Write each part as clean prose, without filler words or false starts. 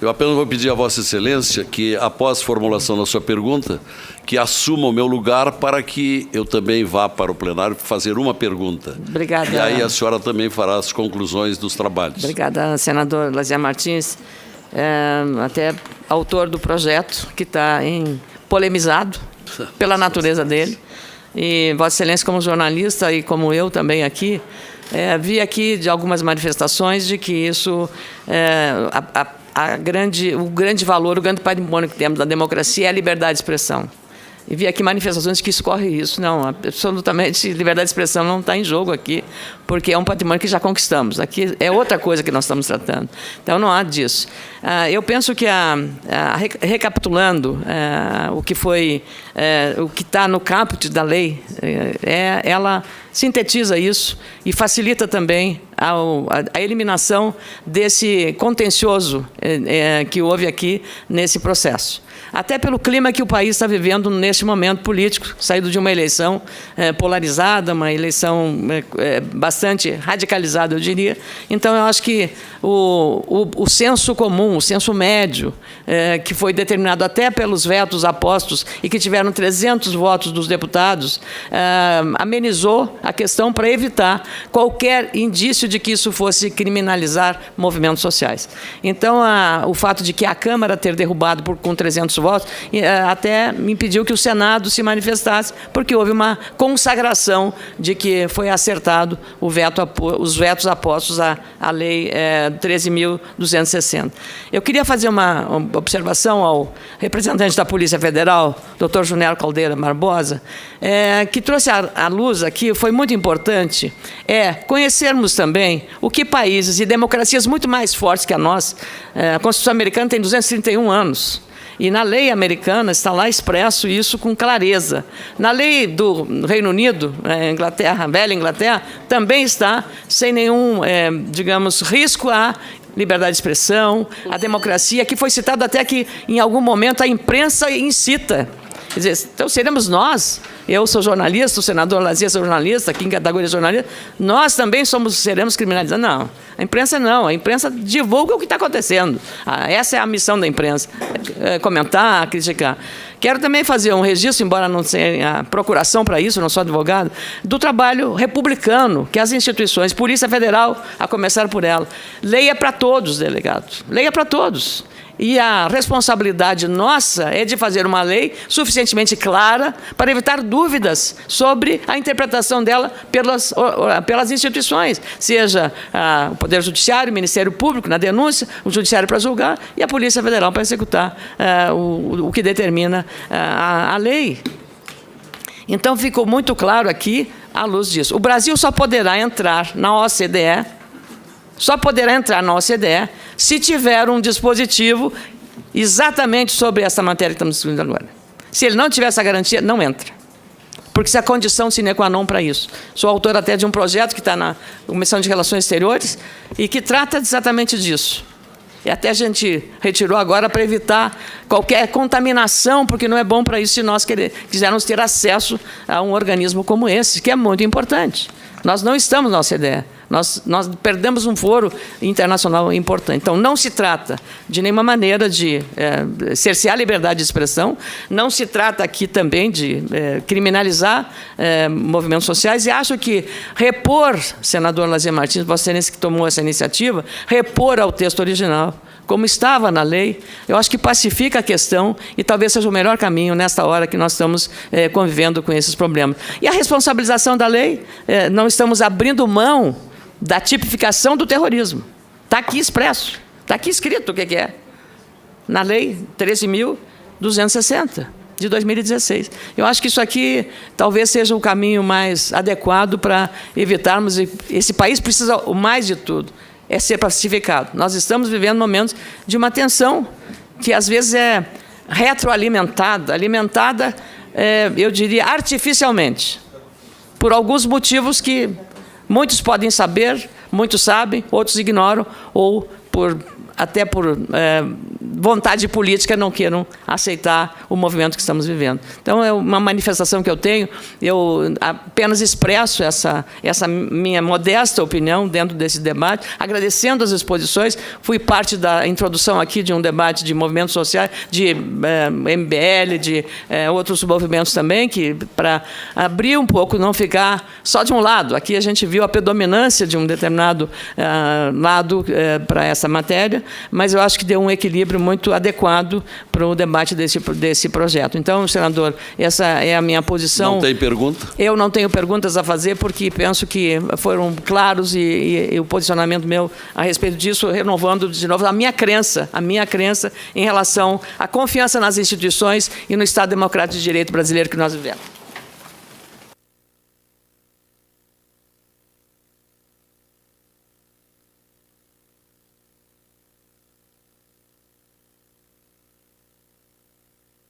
Eu apenas vou pedir a Vossa Excelência que, após a formulação da sua pergunta, que assuma o meu lugar para que eu também vá para o plenário fazer uma pergunta. Obrigada. E aí a senhora também fará as conclusões dos trabalhos. Obrigada, senador Lazier Martins, até autor do projeto, que está polemizado pela natureza dele. E Vossa Excelência, como jornalista e como eu também aqui, vi aqui de algumas manifestações de que isso, o grande valor, o grande patrimônio que temos da democracia é a liberdade de expressão. E vi aqui manifestações que escorre isso. Não, absolutamente, liberdade de expressão não está em jogo aqui, porque é um patrimônio que já conquistamos. Aqui é outra coisa que nós estamos tratando. Então, não há disso. Eu penso que, recapitulando o que foi, o que está no caput da lei, ela sintetiza isso e facilita também a eliminação desse contencioso que houve aqui nesse processo. Até pelo clima que o país está vivendo neste momento político, saído de uma eleição polarizada, uma eleição bastante radicalizada, eu diria. Então, eu acho que o senso comum, o senso médio, que foi determinado até pelos vetos apostos e que tiveram 300 votos dos deputados, amenizou a questão para evitar qualquer indício de que isso fosse criminalizar movimentos sociais. Então, o fato de que a Câmara ter derrubado com 300 votos até me impediu que o Senado se manifestasse, porque houve uma consagração de que foi acertado os vetos apostos à Lei 13.260. Eu queria fazer uma observação ao representante da Polícia Federal, Dr. Junior Caldeira Barbosa, que trouxe à luz aqui, foi muito importante, conhecermos também o que países e democracias muito mais fortes que a nossa, a Constituição Americana tem 231 anos, e na lei americana está lá expresso isso com clareza. Na lei do Reino Unido, Inglaterra, velha Inglaterra, também está sem nenhum, digamos, risco à liberdade de expressão, à democracia, que foi citado até que, em algum momento, a imprensa incita. Quer dizer, então seremos nós, eu sou jornalista, o senador Lazier é jornalista, aqui em categoria jornalista, nós também seremos criminalizados. Não, a imprensa divulga o que está acontecendo. Essa é a missão da imprensa, comentar, criticar. Quero também fazer um registro, embora não tenha procuração para isso, não sou advogado, do trabalho republicano que as instituições, Polícia Federal, a começar por ela, leia para todos, delegado, leia para todos. E a responsabilidade nossa é de fazer uma lei suficientemente clara para evitar dúvidas sobre a interpretação dela pelas instituições, seja o Poder Judiciário, o Ministério Público na denúncia, o Judiciário para julgar e a Polícia Federal para executar o que determina a lei. Então, ficou muito claro aqui, à luz disso. O Brasil só poderá entrar na OCDE, se tiver um dispositivo exatamente sobre essa matéria que estamos discutindo agora. Se ele não tiver essa garantia, não entra. Porque isso é a condição sine qua non para isso. Sou autor até de um projeto que está na Comissão de Relações Exteriores e que trata exatamente disso. E até a gente retirou agora para evitar qualquer contaminação, porque não é bom para isso se nós quisermos ter acesso a um organismo como esse, que é muito importante. Nós não estamos na OCDE. Nós perdemos um foro internacional importante. Então, não se trata de nenhuma maneira de cercear a liberdade de expressão, não se trata aqui também de criminalizar movimentos sociais, e acho que repor, senador Lazier Martins, Vossa Excelência que tomou essa iniciativa, repor ao texto original, como estava na lei, eu acho que pacifica a questão e talvez seja o melhor caminho nesta hora que nós estamos convivendo com esses problemas. E a responsabilização da lei, não estamos abrindo mão da tipificação do terrorismo. Está aqui expresso, está aqui escrito o que é. Na Lei 13.260, de 2016. Eu acho que isso aqui talvez seja o caminho mais adequado para evitarmos. Esse país precisa, o mais de tudo, é ser pacificado. Nós estamos vivendo momentos de uma tensão que, às vezes, é retroalimentada, eu diria, artificialmente, por alguns motivos que muitos podem saber, muitos sabem, outros ignoram, ou até por vontade política não queiram aceitar o movimento que estamos vivendo. Então, é uma manifestação que eu tenho, eu apenas expresso essa minha modesta opinião dentro desse debate, agradecendo as exposições. Fui parte da introdução aqui de um debate de movimentos sociais, de MBL, de outros movimentos também, que para abrir um pouco, não ficar só de um lado. Aqui a gente viu a predominância de um determinado lado para essa matéria, mas eu acho que deu um equilíbrio muito adequado para o debate desse projeto. Então, senador, essa é a minha posição. Não tem pergunta? Eu não tenho perguntas a fazer, porque penso que foram claros e o posicionamento meu a respeito disso, renovando de novo a minha crença em relação à confiança nas instituições e no Estado Democrático de Direito brasileiro que nós vivemos.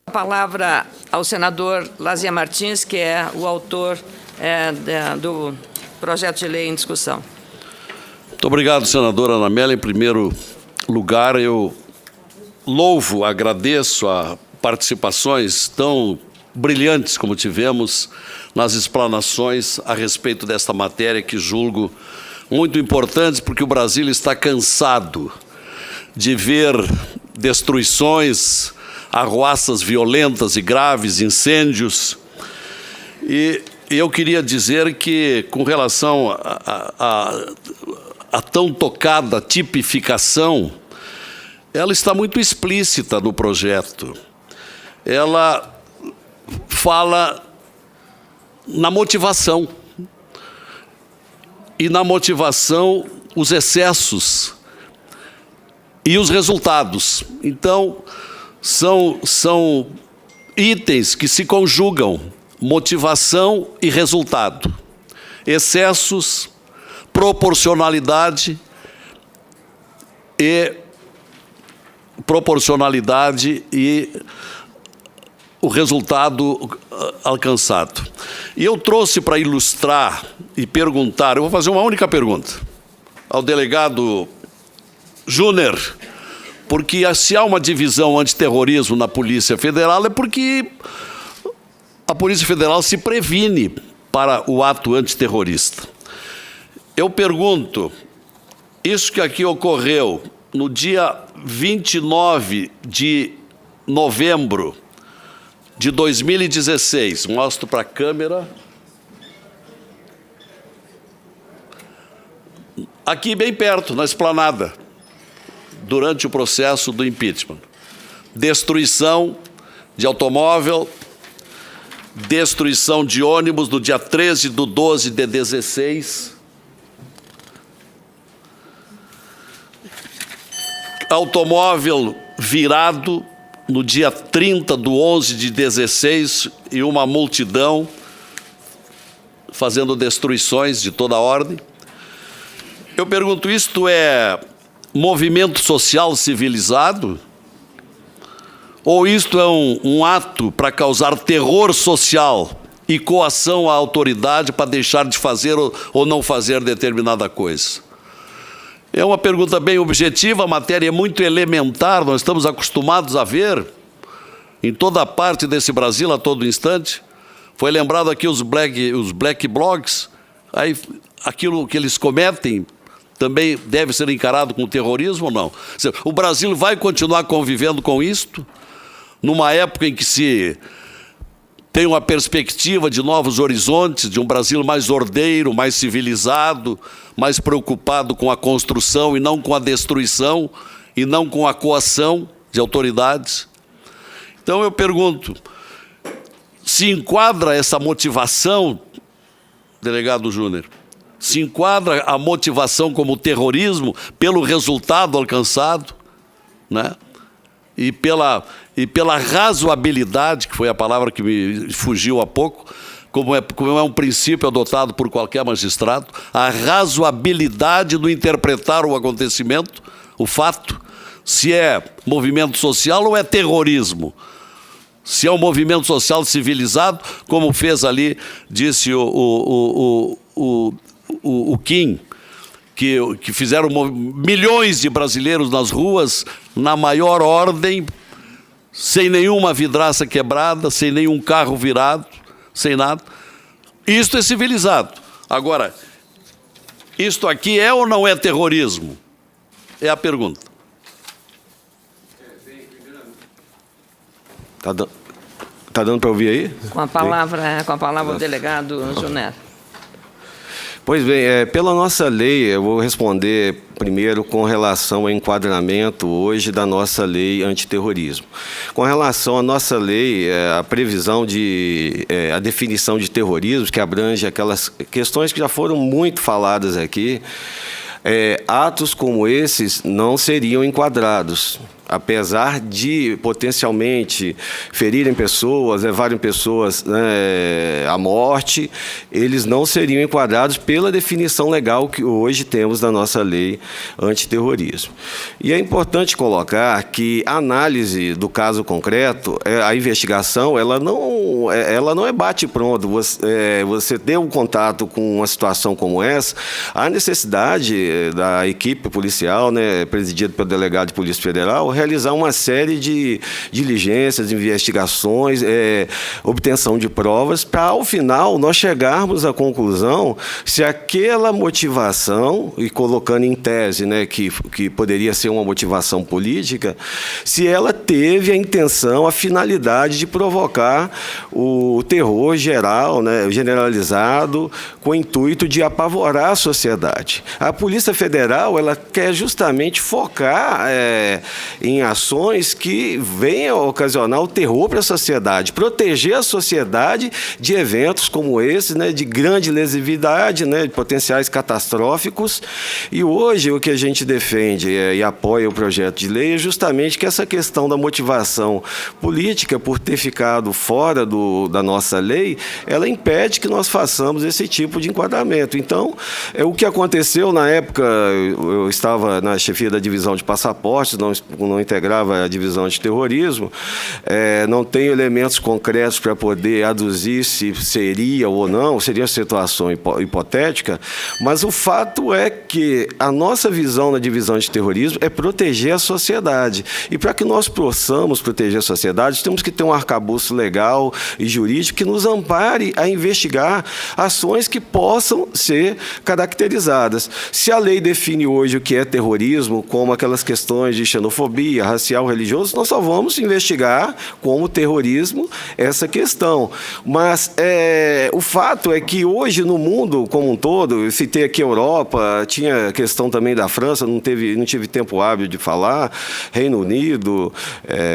A palavra ao senador Lazier Martins, que é o autor do projeto de lei em discussão. Muito obrigado, senadora Ana Amélia. Em primeiro lugar, eu louvo, agradeço a participações tão brilhantes como tivemos nas explanações a respeito desta matéria, que julgo muito importante, porque o Brasil está cansado de ver destruições, arruaças violentas e graves, incêndios. E eu queria dizer que, com relação a tão tocada tipificação, ela está muito explícita no projeto. Ela fala na motivação. E na motivação, os excessos e os resultados. Então, são itens que se conjugam, motivação e resultado. Excessos, proporcionalidade e o resultado alcançado. E eu trouxe para ilustrar e perguntar, eu vou fazer uma única pergunta ao delegado Júnior, porque se há uma divisão antiterrorismo na Polícia Federal é porque a Polícia Federal se previne para o ato antiterrorista. Eu pergunto, isso que aqui ocorreu no dia 29 de novembro de 2016, mostro para a câmera, aqui bem perto, na esplanada, durante o processo do impeachment. Destruição de automóvel, destruição de ônibus no dia 13 de 12 de 16. Automóvel virado no dia 30 de 11 de 16 e uma multidão fazendo destruições de toda ordem. Eu pergunto, isto é movimento social civilizado? Ou isto é um ato para causar terror social e coação à autoridade para deixar de fazer ou não fazer determinada coisa? É uma pergunta bem objetiva, a matéria é muito elementar, nós estamos acostumados a ver em toda parte desse Brasil, a todo instante. Foi lembrado aqui os black blogs, aí aquilo que eles cometem também deve ser encarado como terrorismo ou não? O Brasil vai continuar convivendo com isto, numa época em que se tem uma perspectiva de novos horizontes, de um Brasil mais ordeiro, mais civilizado, mais preocupado com a construção e não com a destruição, e não com a coação de autoridades. Então eu pergunto, se enquadra essa motivação, delegado Júnior, se enquadra a motivação como terrorismo pelo resultado alcançado, né? E pela razoabilidade, que foi a palavra que me fugiu há pouco, como é um princípio adotado por qualquer magistrado, a razoabilidade do interpretar o acontecimento, o fato, se é movimento social ou é terrorismo. Se é um movimento social civilizado, como fez ali, disse o Kim, que fizeram milhões de brasileiros nas ruas, na maior ordem, sem nenhuma vidraça quebrada, sem nenhum carro virado, sem nada. Isto é civilizado. Agora, isto aqui é ou não é terrorismo? É a pergunta. Tá dando para ouvir aí? Com a palavra o delegado Junero. Pois bem, pela nossa lei, eu vou responder primeiro com relação ao enquadramento hoje da nossa lei antiterrorismo. Com relação à nossa lei, a previsão a definição de terrorismo, que abrange aquelas questões que já foram muito faladas aqui, atos como esses não seriam enquadrados, apesar de potencialmente ferirem pessoas, levarem pessoas, né, à morte, eles não seriam enquadrados pela definição legal que hoje temos na nossa lei antiterrorismo. E é importante colocar que a análise do caso concreto, a investigação, ela não é bate-pronto. Você ter um contato com uma situação como essa, há necessidade da equipe policial, né, presidida pelo delegado de Polícia Federal, realizar uma série de diligências, investigações, obtenção de provas, para, ao final, nós chegarmos à conclusão se aquela motivação, e colocando em tese, né, que poderia ser uma motivação política, se ela teve a intenção, a finalidade de provocar o terror geral, né, generalizado, com o intuito de apavorar a sociedade. A Polícia Federal, ela quer justamente focar em ações que venham ocasionar o terror para a sociedade, proteger a sociedade de eventos como esse, né, de grande lesividade, né, de potenciais catastróficos. E hoje o que a gente defende e apoia o projeto de lei é justamente que essa questão da motivação política, por ter ficado fora da nossa lei, ela impede que nós façamos esse tipo de enquadramento. Então, o que aconteceu na época, eu estava na chefia da divisão de passaportes, não integrava a divisão de terrorismo, não tenho elementos concretos para poder aduzir se seria ou não, seria uma situação hipotética, mas o fato é que a nossa visão na divisão de terrorismo é proteger a sociedade. E para que nós possamos proteger a sociedade, temos que ter um arcabouço legal e jurídico que nos ampare a investigar ações que possam ser caracterizadas. Se a lei define hoje o que é terrorismo, como aquelas questões de xenofobia, racial, religioso, nós só vamos investigar como terrorismo essa questão. Mas o fato é que hoje no mundo como um todo, eu citei aqui a Europa, tinha a questão também da França, não tive tempo hábil de falar, Reino Unido,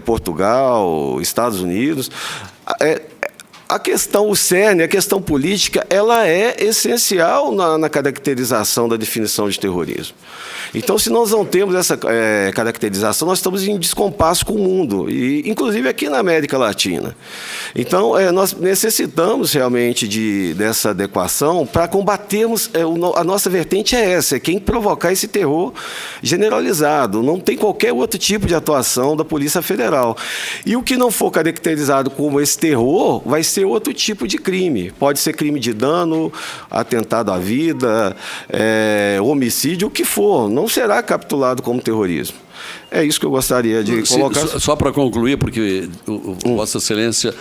Portugal, Estados Unidos. A questão, o cerne, a questão política, ela é essencial na caracterização da definição de terrorismo. Então, se nós não temos essa caracterização, nós estamos em descompasso com o mundo, e inclusive aqui na América Latina. Então, nós necessitamos realmente dessa adequação para combatermos, a nossa vertente é essa, é quem provocar esse terror generalizado. Não tem qualquer outro tipo de atuação da Polícia Federal. E o que não for caracterizado como esse terror vai ser outro tipo de crime. Pode ser crime de dano, atentado à vida, homicídio, o que for. Não será capitulado como terrorismo. É isso que eu gostaria de colocar. Só para concluir, porque Vossa Excelência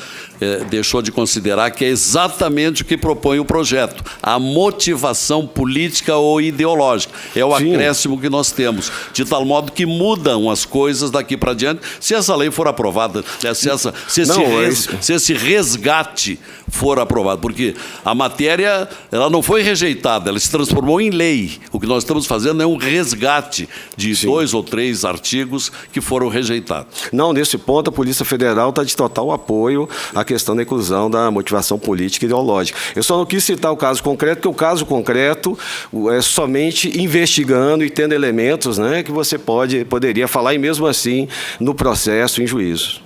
deixou de considerar que é exatamente o que propõe o projeto, a motivação política ou ideológica. É o acréscimo que nós temos, de tal modo que mudam as coisas daqui para diante, se essa lei for aprovada, se esse resgate for aprovado, porque a matéria ela não foi rejeitada, ela se transformou em lei. O que nós estamos fazendo é um resgate de 2 ou 3 artigos que foram rejeitados. Não, nesse ponto a Polícia Federal está de total apoio à questão da inclusão da motivação política e ideológica. Eu só não quis citar o caso concreto, porque o caso concreto é somente investigando e tendo elementos, né, que você poderia falar, e mesmo assim no processo, em juízo.